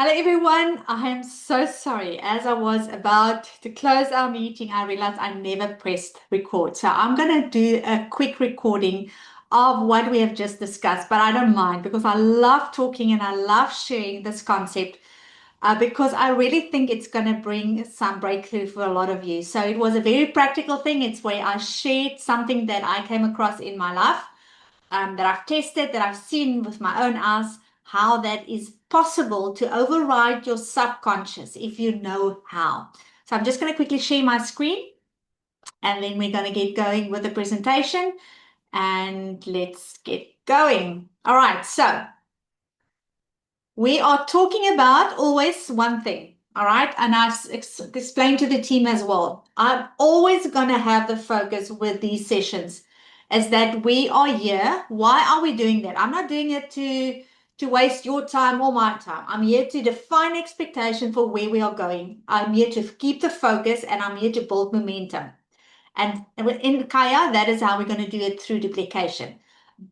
Hello everyone, I am so sorry. As I was about to close our meeting, I realized I never pressed record. So I'm going to do a quick recording of what we have just discussed, but I don't mind because I love talking and I love sharing this concept because I really think it's going to bring some breakthrough for a lot of you. So it was a very practical thing. It's where I shared something that I came across in my life, that I've tested, that I've seen with my own eyes, how that is possible to override your subconscious if you know how. So I'm just going to quickly share my screen and then we're going to get going with the presentation and let's get going. All right, so we are talking about always one thing. All right, and I've explained to the team as well. I'm always going to have the focus with these sessions is that we are here. Why are we doing that? I'm not doing it to waste your time or my time. I'm here to define expectation for where we are going. I'm here to keep the focus and I'm here to build momentum. And in Kaya, that is how we're going to do it through duplication.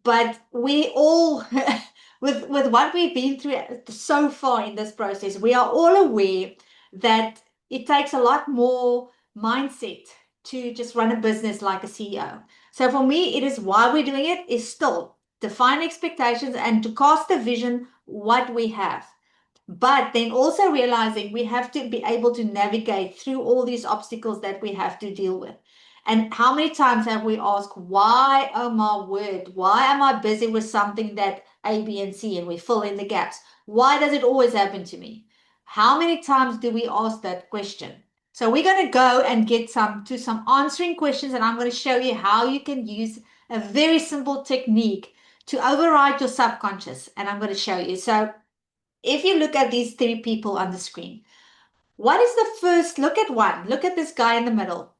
But we all, with what we've been through so far in this process, we are all aware that it takes a lot more mindset to just run a business like a CEO. So for me, it is why we're doing it is still define expectations and to cast a vision what we have. But then also realizing we have to be able to navigate through all these obstacles that we have to deal with. And how many times have we asked, why, oh my word, why am I busy with something that A, B, and C, and we fill in the gaps? Why does it always happen to me? How many times do we ask that question? So we're going to go and get some answering questions, and I'm going to show you how you can use a very simple technique to override your subconscious. And I'm going to show you. So if you look at these three people on the screen, what is the first? Look at one. Look at this guy in the middle.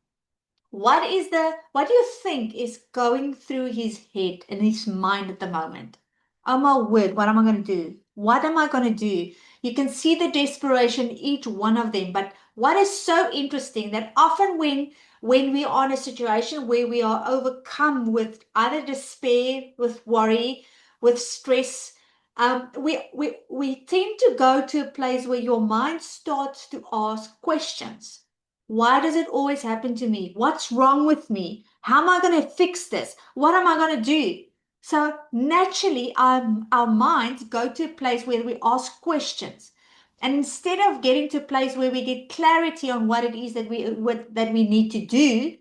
What do you think is going through his head and his mind at the moment? Oh my word, what am I going to do? What am I going to do? You can see the desperation in each one of them. But what is so interesting that often when we are in a situation where we are overcome with either despair, with worry, with stress, we tend to go to a place where your mind starts to ask questions. Why does it always happen to me? What's wrong with me? How am I going to fix this? What am I going to do? So naturally, our minds go to a place where we ask questions. And instead of getting to a place where we get clarity on what it is that we need to do,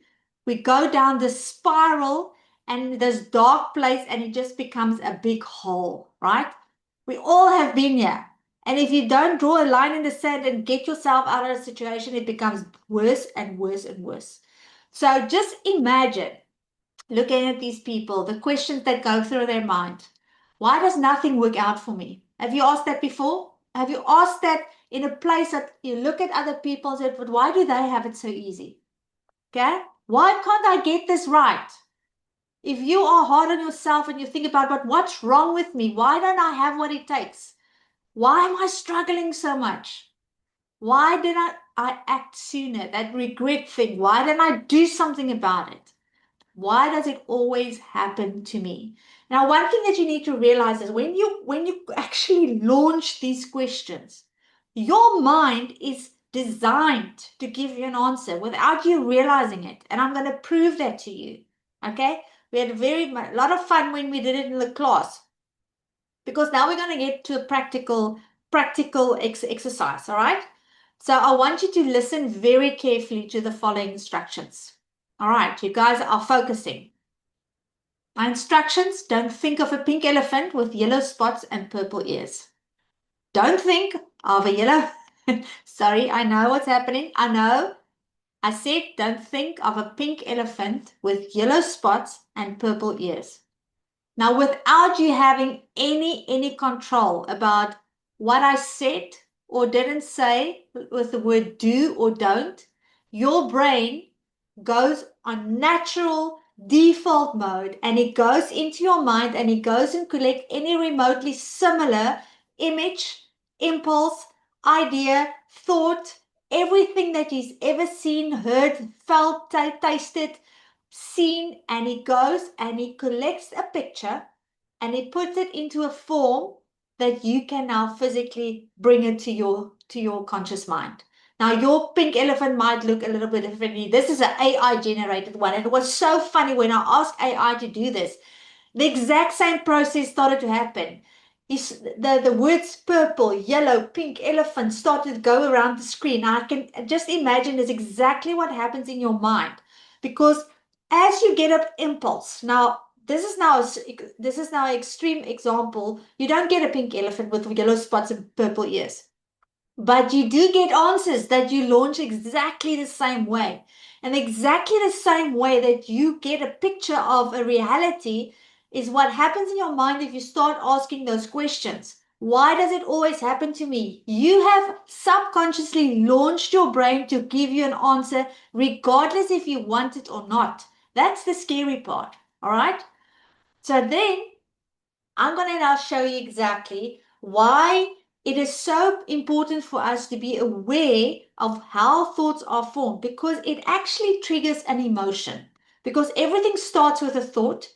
we go down this spiral and this dark place and it just becomes a big hole, right? We all have been here. And if you don't draw a line in the sand and get yourself out of a situation, it becomes worse and worse and worse. So just imagine looking at these people, the questions that go through their mind. Why does nothing work out for me? Have you asked that before? Have you asked that in a place that you look at other people and say, but why do they have it so easy? Okay? Why can't I get this right? If you are hard on yourself and you think about, but what's wrong with me? Why don't I have what it takes? Why am I struggling so much? Why did I act sooner? That regret thing. Why didn't I do something about it? Why does it always happen to me? Now, one thing that you need to realize is when you actually launch these questions, your mind is designed to give you an answer without you realizing it. And I'm going to prove that to you. Okay? We had a lot of fun when we did it in the class because now we're going to get to a practical exercise. All right? So I want you to listen very carefully to the following instructions. All right, you guys are focusing. My instructions: don't think of a pink elephant with yellow spots and purple ears. Don't think of a yellow. Sorry, I know what's happening. I know. I said don't think of a pink elephant with yellow spots and purple ears. Now, without you having any control about what I said or didn't say with the word do or don't, your brain goes on natural default mode and it goes into your mind and it goes and collect any remotely similar image, impulse, idea, thought, everything that he's ever seen, heard, felt, tasted, seen, and he goes and he collects a picture and he puts it into a form that you can now physically bring it to your conscious mind. Now, your pink elephant might look a little bit differently. This is an AI generated one. And it was so funny when I asked AI to do this. The exact same process started to happen. The words purple, yellow, pink, elephant started to go around the screen. I can just imagine is exactly what happens in your mind. Because as you get an impulse, now this is now an extreme example. You don't get a pink elephant with yellow spots and purple ears. But you do get answers that you launch exactly the same way. And exactly the same way that you get a picture of a reality is what happens in your mind if you start asking those questions. Why does it always happen to me? You have subconsciously launched your brain to give you an answer, regardless if you want it or not. That's the scary part. All right. So then I'm going to now show you exactly why it is so important for us to be aware of how thoughts are formed, because it actually triggers an emotion. Because everything starts with a thought,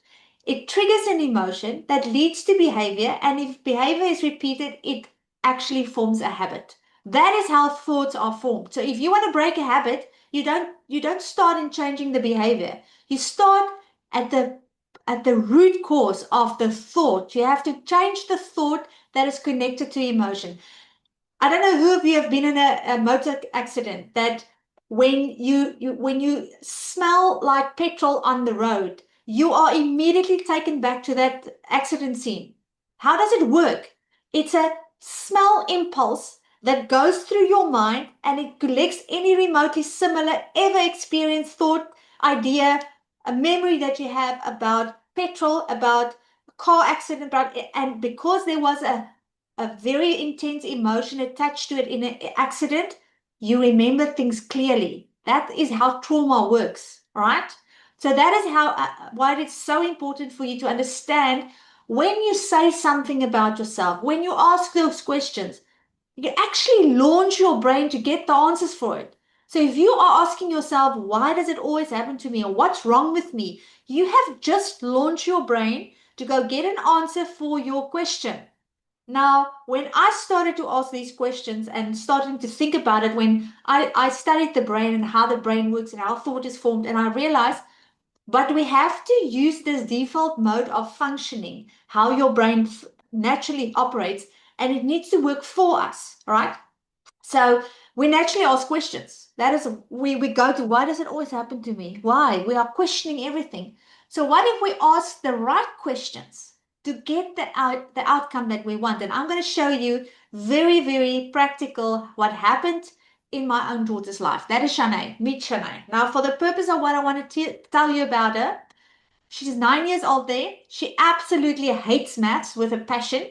it triggers an emotion that leads to behavior, and if behavior is repeated, it actually forms a habit. That is how thoughts are formed. So if you want to break a habit, you don't start in changing the behavior. You start at the root cause of the thought. You have to change the thought that is connected to emotion. I don't know who of you have been in a motor accident that when you smell like petrol on the road, you are immediately taken back to that accident scene. How does it work? It's a smell impulse that goes through your mind and it collects any remotely similar ever experienced thought, idea, a memory that you have about petrol, about a car accident, and because there was a very intense emotion attached to it in an accident, you remember things clearly. That is how trauma works, right? So that is how why it's so important for you to understand when you say something about yourself, when you ask those questions, you actually launch your brain to get the answers for it. So if you are asking yourself, why does it always happen to me, or what's wrong with me, you have just launched your brain to go get an answer for your question. Now, when I started to ask these questions and starting to think about it, when I studied the brain and how the brain works and how thought is formed, and I realized, but we have to use this default mode of functioning, how your brain naturally operates, and it needs to work for us, right? So we naturally ask questions. That is, we go to, why does it always happen to me? Why? We are questioning everything. So what if we ask the right questions to get the outcome that we want? And I'm going to show you very, very practical what happened in my own daughter's life. That is Shanae. Meet Shanae. Now, for the purpose of what I want to tell you about her, she's 9 years old there. She absolutely hates maths with a passion.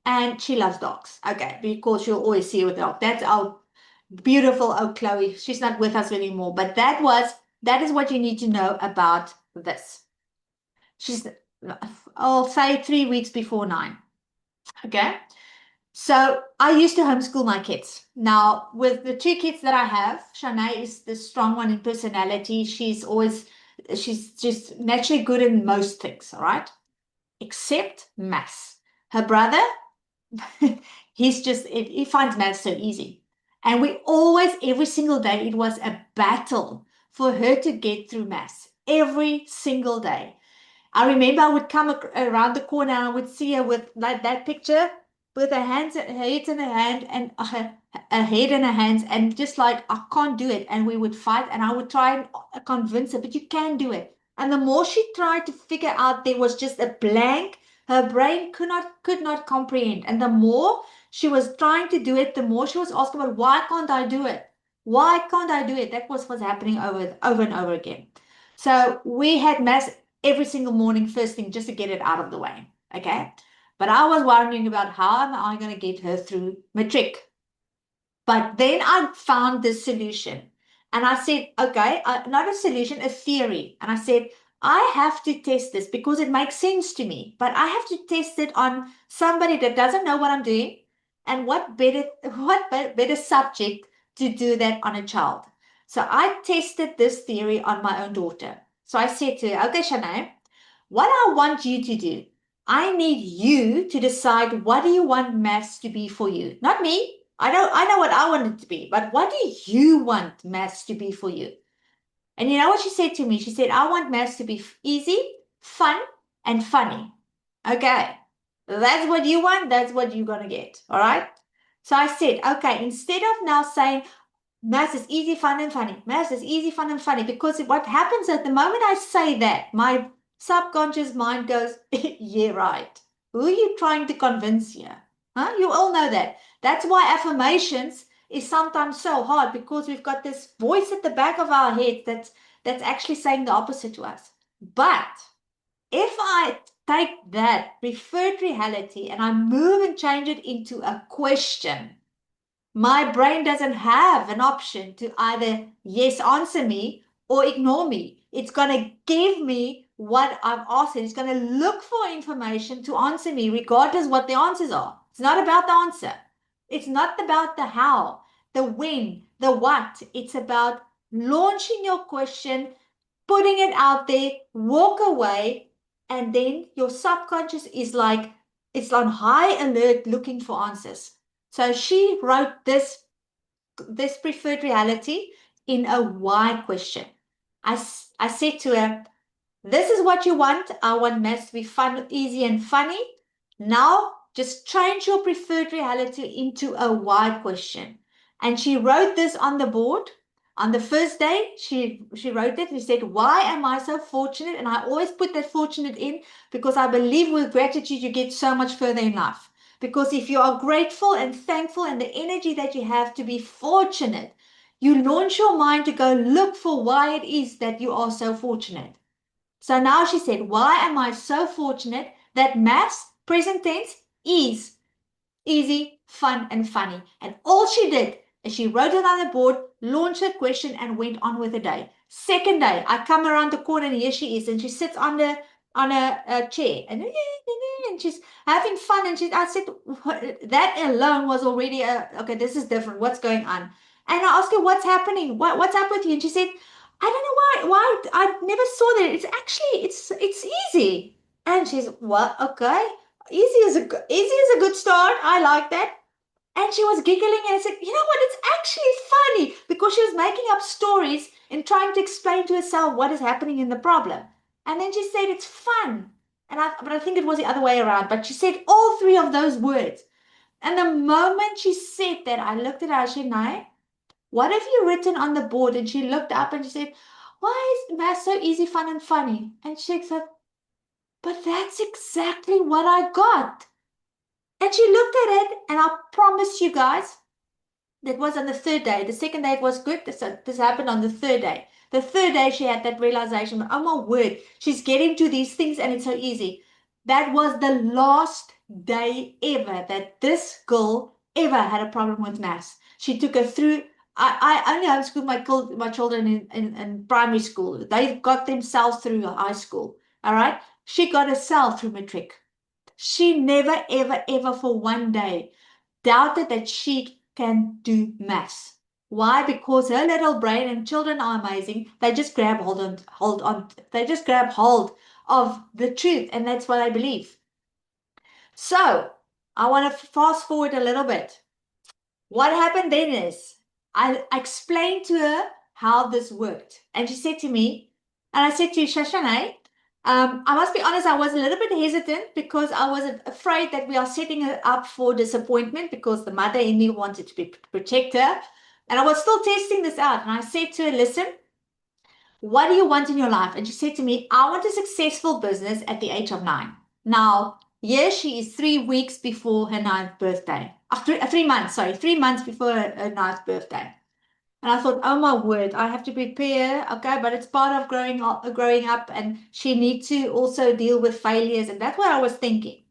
And she loves dogs. Okay, because you'll always see her with a dog. That's our beautiful old Chloe. She's not with us anymore. But that is what you need to know about this. She's, I'll say 3 weeks before 9. Okay. So I used to homeschool my kids. Now, with the two kids that I have, Shanae is the strong one in personality. She's just naturally good in most things, all right? Except maths. Her brother, he finds math so easy. And we always, every single day, it was a battle for her to get through maths. Every single day. I remember I would come around the corner and I would see her with like that picture with her head in her hand and her head in her hands and just like, I can't do it. And we would fight and I would try and convince her, but you can do it. And the more she tried to figure out, there was just a blank. Her brain could not comprehend. And the more she was trying to do it, the more she was asking about, why can't I do it? Why can't I do it? That was what's happening over and over again. So we had maths every single morning, first thing, just to get it out of the way. Okay. But I was worrying about how am I going to get her through matric. But then I found this solution. And I said, okay, not a solution, a theory. And I said, I have to test this because it makes sense to me. But I have to test it on somebody that doesn't know what I'm doing. And what better subject to do that on a child? So I tested this theory on my own daughter. So I said to her, okay, Shanae, what I want you to do, I need you to decide what do you want maths to be for you, not me. I know what I want it to be, but what do you want maths to be for you? And you know what she said to me? She said, I want maths to be easy, fun, and funny. Okay, that's what you want. That's what you're going to get. All right. So I said, okay, instead of now saying maths is easy, fun, and funny, maths is easy, fun, and funny, because what happens at the moment I say that, my subconscious mind goes, yeah, right. Who are you trying to convince here? Huh? You all know that. That's why affirmations is sometimes so hard, because we've got this voice at the back of our head that's actually saying the opposite to us. But if I take that preferred reality and I move and change it into a question, my brain doesn't have an option to either yes answer me or ignore me. It's going to give me what I've asked. It's going to look for information to answer me regardless what the answers are. It's not about the answer. It's not about the how, the when, the what. It's about launching your question, putting it out there, walk away, and then your subconscious is like, it's on high alert looking for answers. So she wrote this preferred reality in a why question. I said to her, this is what you want. I want maths to be fun, easy, and funny. Now, just change your preferred reality into a why question. And she wrote this on the board. On the first day, she wrote it and she said, why am I so fortunate? And I always put that fortunate in because I believe with gratitude, you get so much further in life. Because if you are grateful and thankful and the energy that you have to be fortunate, you launch your mind to go look for why it is that you are so fortunate. So now she said, why am I so fortunate that maths, present tense, is easy, fun, and funny? And all she did is she wrote it on the board, launched her question, and went on with the day. Second day, I come around the corner and here she is, and she sits on a chair, and she's having fun. And I said, that alone was already okay. This is different. What's going on? And I asked her, what's happening? What's up with you? And she said, I don't know why I never saw that. It's actually it's easy. And she's, well, okay. Easy is a good start. I like that. And she was giggling and I said, you know what? It's actually funny, because she was making up stories and trying to explain to herself what is happening in the problem. And then she said it's fun. But I think it was the other way around. But she said all three of those words. And the moment she said that, I looked at her and I said, no, what have you written on the board? And she looked up and she said, why is math so easy, fun, and funny? And she said, but that's exactly what I got. And she looked at it, and I promise you guys, that was on the third day. The second day it was good. This happened on the third day. The third day she had that realization, oh my word, she's getting to these things and it's so easy. That was the last day ever that this girl ever had a problem with maths. She took her through. I only homeschooled my children in primary school. They got themselves through high school. All right. She got herself through matric. She never, ever, ever for one day doubted that she can do maths. Why? Because her little brain, and children are amazing, they just grab hold on, they just grab hold of the truth, and that's what I believe. So I want to fast forward a little bit. What happened then is I explained to her how this worked. And she said to me, and I said to Shashanai, I must be honest, I was a little bit hesitant because I was afraid that we are setting her up for disappointment, because the mother in me wanted to protect her. And I was still testing this out. And I said to her, listen, what do you want in your life? And she said to me, I want a successful business at the age of 9. Now, yes, she is 3 weeks before her 9th birthday. 3 months, sorry, 3 months before her 9th birthday. And I thought, oh my word, I have to prepare. Okay, but it's part of growing up, and she needs to also deal with failures. And that's what I was thinking.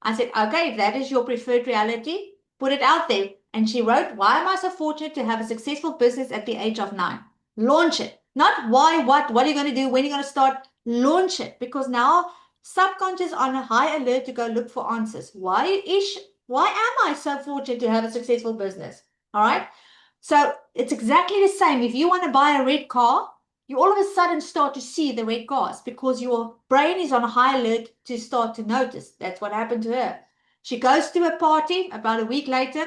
I said, okay, if that is your preferred reality, put it out there. And she wrote, why am I so fortunate to have a successful business at the age of 9? Launch it. Not why, what are you going to do, when are you going to start? Launch it. Because now subconscious on a high alert to go look for answers. Why am I so fortunate to have a successful business? All right. So it's exactly the same. If you want to buy a red car, you all of a sudden start to see the red cars because your brain is on high alert to start to notice. That's what happened to her. She goes to a party about a week later.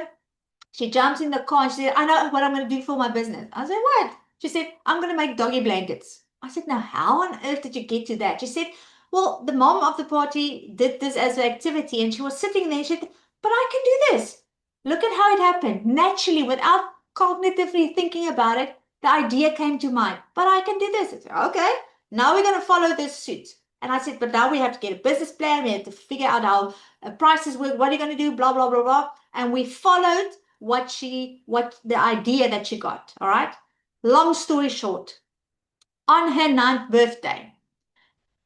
She jumps in the car and she said, I know what I'm going to do for my business. I said, what? She said, I'm going to make doggy blankets. I said, now how on earth did you get to that? She said, well, the mom of the party did this as an activity and she was sitting there and she said, but I can do this. Look at how it happened. Naturally, without cognitively thinking about it, the idea came to mind. But I can do this. I said, okay, now we're going to follow this suit. And I said, but now we have to get a business plan. We have to figure out how prices work. What are you going to do? Blah, blah, blah, blah. And we followed what the idea that she got. All right. Long story short, on her 9th birthday,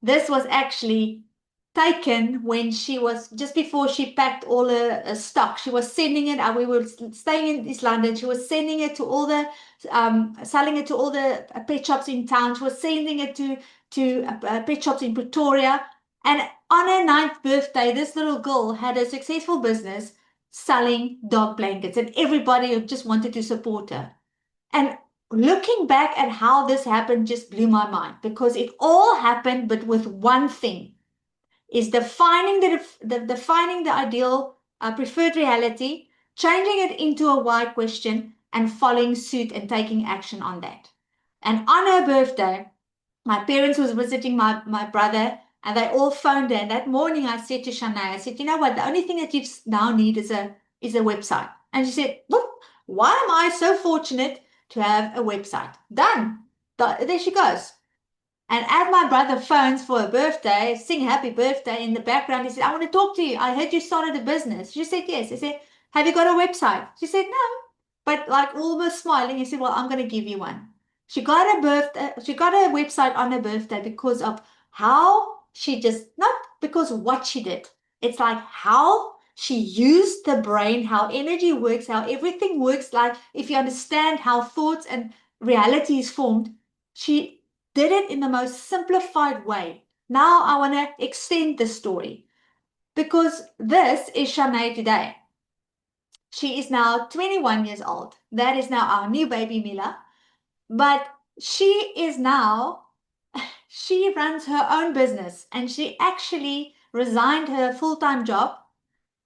this was actually taken when she was just before she packed all her stock. She was sending it. We were staying in East London. She was sending it to all the, selling it to all the pet shops in town. She was sending it to pet shops in Pretoria. And on her 9th birthday, this little girl had a successful business selling dog blankets, and everybody just wanted to support her. And looking back at how this happened just blew my mind because it all happened, but with one thing is defining the ideal preferred reality, changing it into a why question, and following suit and taking action on that. And on her birthday, my parents was visiting my brother, and they all phoned her. And that morning I said to Shanae, I said, you know what, the only thing that you now need is a website. And she said, look, why am I so fortunate to have a website? Done. There she goes. And as my brother phones for her birthday, sing happy birthday in the background, he said, I want to talk to you. I heard you started a business. She said, yes. I said, have you got a website? She said, no. But like almost smiling, he said, well, I'm going to give you one. She got a website on her birthday because of how she just, not because of what she did. It's like how she used the brain, how energy works, how everything works. Like if you understand how thoughts and reality is formed, she did it in the most simplified way. Now I want to extend the story because this is Shanae today. She is now 21 years old. That is now our new baby Mila. But she runs her own business, and she actually resigned her full-time job,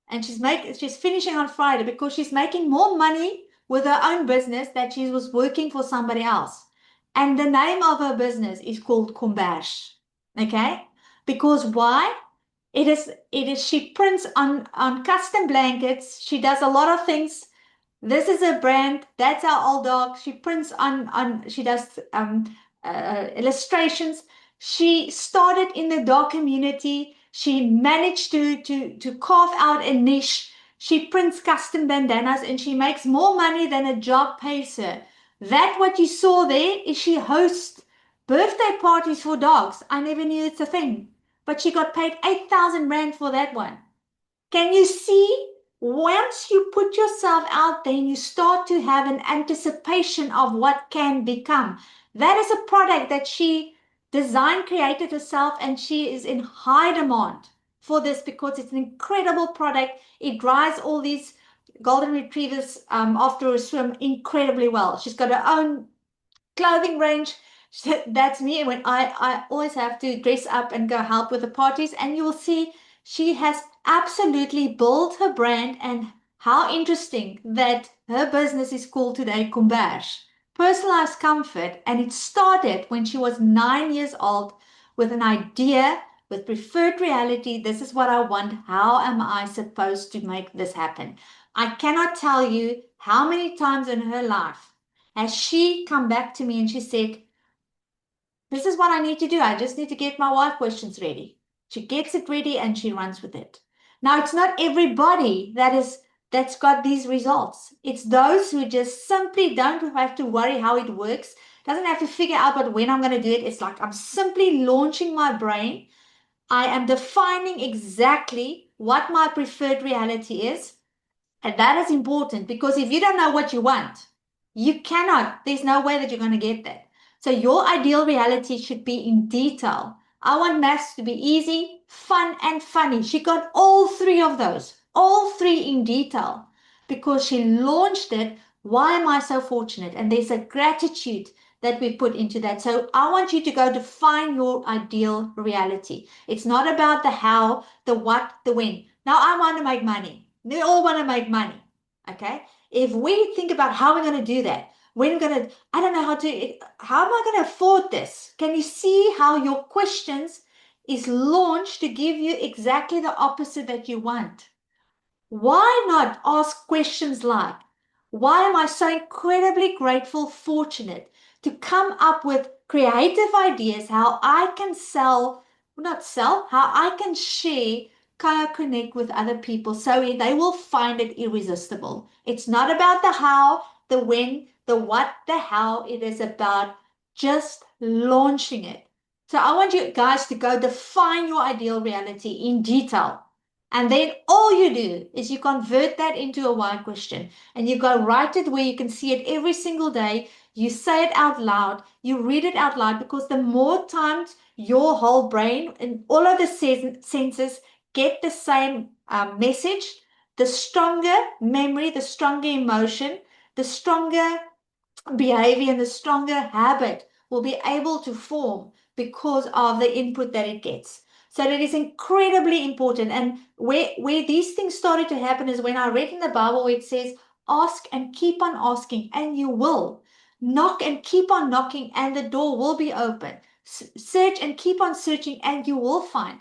and she's finishing on Friday because she's making more money with her own business that she was working for somebody else. And the name of her business is called Kombash. Okay? Because why? She prints on custom blankets. She does a lot of things. This is a brand. That's our old dog. She prints she does illustrations. She started in the dog community. She managed to carve out a niche. She prints custom bandanas and she makes more money than a job pays her. That what you saw there is she hosts birthday parties for dogs. I never knew it's a thing. But she got paid 8,000 Rand for that one. Can you see? Once you put yourself out there and you start to have an anticipation of what can become, that is a product that she designed, created herself, and she is in high demand for this because it's an incredible product. It dries all these golden retrievers after a swim incredibly well. She's got her own clothing range. That's me when I always have to dress up and go help with the parties, and you will see she has absolutely built her brand. And how interesting that her business is called today Kombash, personalized comfort, and it started when she was 9 years old with an idea, with preferred reality. This is what I want. How am I supposed to make this happen? I cannot tell you how many times in her life has she come back to me and she said, this is what I need to do. I just need to get my why questions ready. She gets it ready and she runs with it. Now, it's not everybody that's got these results. It's those who just simply don't have to worry how it works, doesn't have to figure out but when I'm going to do it. It's like I'm simply launching my brain. I am defining exactly what my preferred reality is. And that is important because if you don't know what you want, there's no way that you're going to get that. So your ideal reality should be in detail. I want maths to be easy, fun, and funny. She got all three of those, all three in detail, because she launched it. Why am I so fortunate? And there's a gratitude that we put into that. So I want you to go define your ideal reality. It's not about the how, the what, the when. Now I want to make money. We all want to make money. Okay. If we think about how we're going to do that, when we're going to, I don't know how am I going to afford this? Can you see how your questions is launched to give you exactly the opposite that you want? Why not ask questions like, why am I so incredibly grateful, fortunate to come up with creative ideas how I can not sell, how I can share, connect with other people so they will find it irresistible. It's not about the how, the when, the what, the how. It is about just launching it. So I want you guys to go define your ideal reality in detail. And then all you do is you convert that into a why question and you go write it where you can see it every single day. You say it out loud, you read it out loud, because the more times your whole brain and all of the senses get the same message, the stronger memory, the stronger emotion, the stronger behavior and the stronger habit will be able to form because of the input that it gets. So that is incredibly important. And where these things started to happen is when I read in the Bible where it says, ask and keep on asking, and you will. Knock and keep on knocking, and the door will be open. Search and keep on searching, and you will find.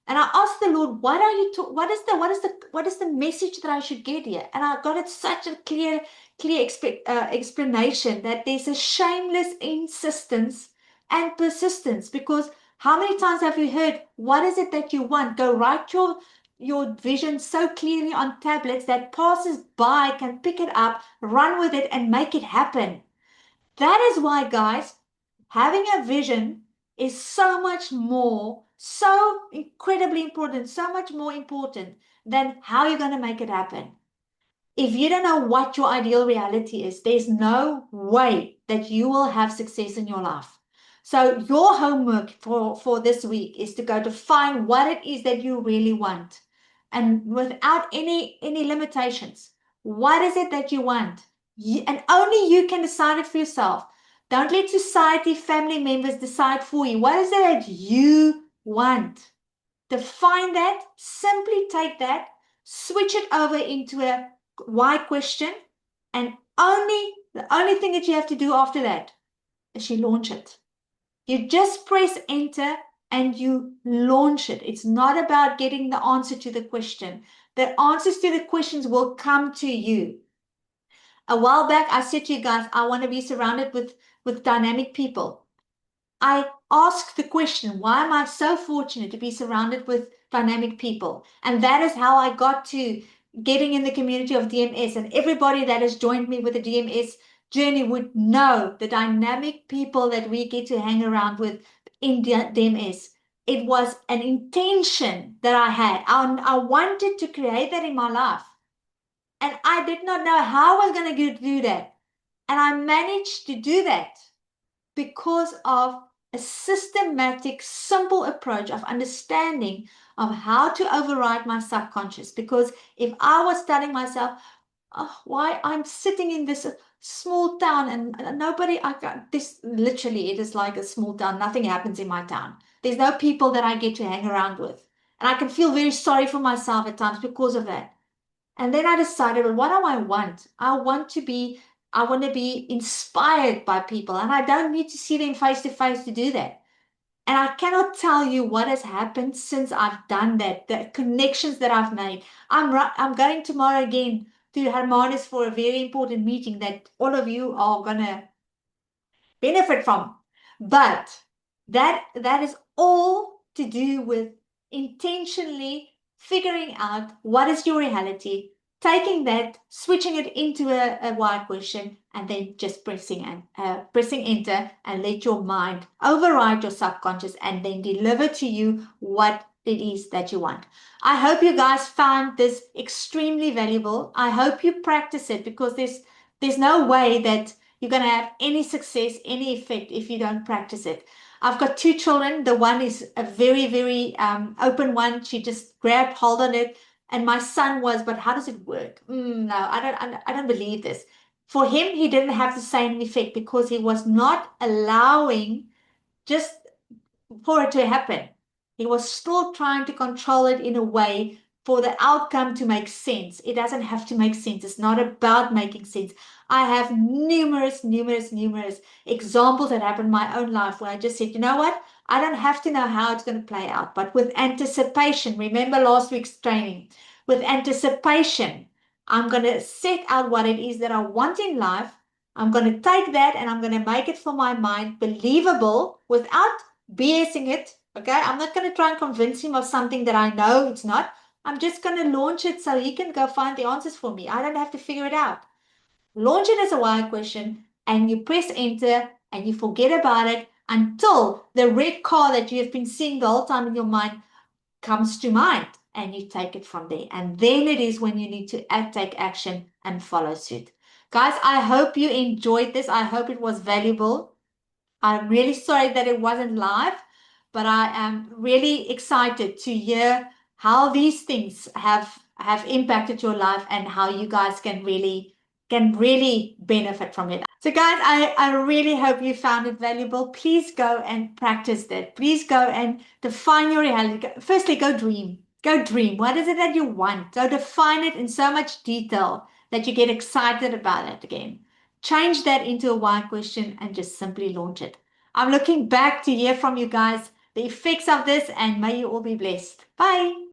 And I asked the Lord, what is the message that I should get here? And I got it such a clear explanation that there's a shameless insistence and persistence. Because how many times have you heard, what is it that you want? Go write your vision so clearly on tablets that passers by can pick it up, run with it, and make it happen. That is why, guys, having a vision is so much more, so incredibly important, so much more important than how you're going to make it happen. If you don't know what your ideal reality is, there's no way that you will have success in your life. So your homework for this week is to go to find what it is that you really want. And without any limitations, what is it that you want? And only you can decide it for yourself. Don't let society, family members decide for you. What is it that you want? Define that, simply take that, switch it over into a why question, and the only thing that you have to do after that is you launch it. You just press enter and you launch it. It's not about getting the answer to the question. The answers to the questions will come to you. A while back, I said to you guys, I want to be surrounded with dynamic people. I asked the question, why am I so fortunate to be surrounded with dynamic people? And that is how I got to getting in the community of DMS. And everybody that has joined me with the DMS journey would know the dynamic people that we get to hang around with in DMS. It was an intention that I had. I wanted to create that in my life. And I did not know how I was going to do that. And I managed to do that because of a systematic, simple approach of understanding of how to override my subconscious. Because if I was telling myself, oh, why I'm sitting in this small town and nobody, I got this, literally, it is like a small town. Nothing happens in my town. There's no people that I get to hang around with. And I can feel very sorry for myself at times because of that. And then I decided, well, what do I want? I want to be inspired by people, and I don't need to see them face to face to do that. And I cannot tell you what has happened since I've done that, the connections that I've made. I'm going tomorrow again to Hermanus for a very important meeting that all of you are going to benefit from. But that is all to do with intentionally figuring out what is your reality, taking that, switching it into a why question, and then just pressing enter and let your mind override your subconscious and then deliver to you what it is that you want. I hope you guys found this extremely valuable. I hope you practice it, because there's no way that you're going to have any success, any effect if you don't practice it. I've got two children. The one is a very, very open one. She just grabbed hold on it. And my son was, but how does it work? No, I don't believe this. For him, he didn't have the same effect because he was not allowing just for it to happen. He was still trying to control it in a way for the outcome to make sense. It doesn't have to make sense. It's not about making sense. I have numerous examples that happened in my own life where I just said, you know what? I don't have to know how it's going to play out, but with anticipation, remember last week's training, with anticipation, I'm going to set out what it is that I want in life. I'm going to take that and I'm going to make it for my mind believable without BSing it. Okay, I'm not going to try and convince him of something that I know it's not. I'm just going to launch it so he can go find the answers for me. I don't have to figure it out. Launch it as a why question and you press enter and you forget about it until the red car that you have been seeing the whole time in your mind comes to mind and you take it from there. And then it is when you need to take action and follow suit. Guys, I hope you enjoyed this. I hope it was valuable. I'm really sorry that it wasn't live, but I am really excited to hear how these things have impacted your life and how you guys can really benefit from it. So guys, I really hope you found it valuable. Please go and practice that. Please go and define your reality. Firstly, go dream. Go dream. What is it that you want? Go define it in so much detail that you get excited about it again. Change that into a why question and just simply launch it. I'm looking back to hear from you guys the effects of this, and may you all be blessed. Bye.